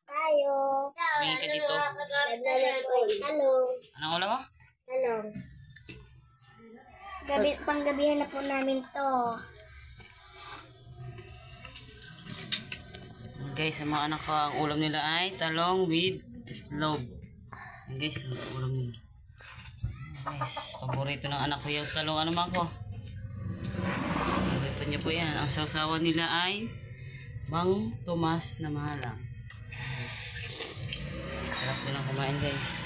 Tayo. Tumingin ka dito. Talong. Anong ulam mo? Talong. Panggabihan na po namin to. Guys, sa mga anak ko, ang ulam nila ay talong with itlog. Guys, ang ulam nila. Guys, paborito ng anak ko yung talong. Ano man ko? Paborito niya po yan. Ang sausawan nila ay Mang Tomas na Mahalang. Guys, sarap nilang kumain, guys.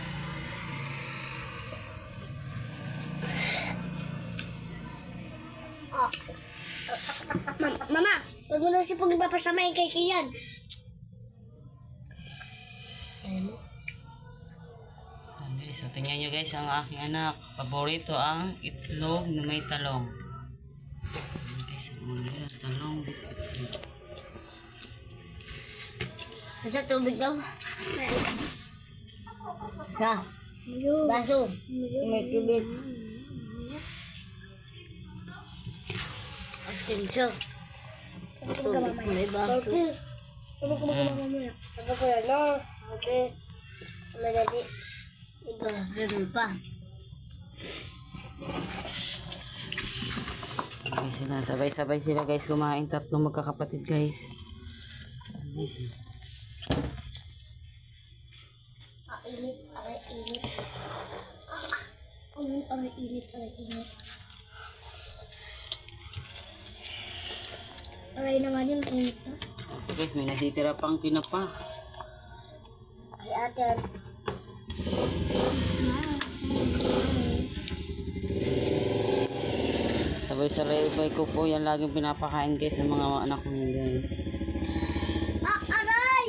Mama, huwag mo na si Pug ipapasamahin kay Kian. Guys, so tingnan nyo guys, ang aking anak. Paborito ang itlog na may talong. Guys, ang ulam nila, talong with itlog. Nasa tubig daw. Ha? Baso. May tubig. Atensyon. Tubig may baso. Tubig ko mamaya. Sabi ko yan, no? Okay. Madali. Iba, ganun pa. Okay sila, sabay-sabay sila guys kumain, tatlong magkakapatid guys. Guys, Init, aray, init. Aray, init, aray, init. Aray naman yung init na. okay guys, may nasitira pang tinapa. Ay, ate. Sabay-sabay ko po yan laging pinapakain guys ng mga anak ko yun guys. Aray!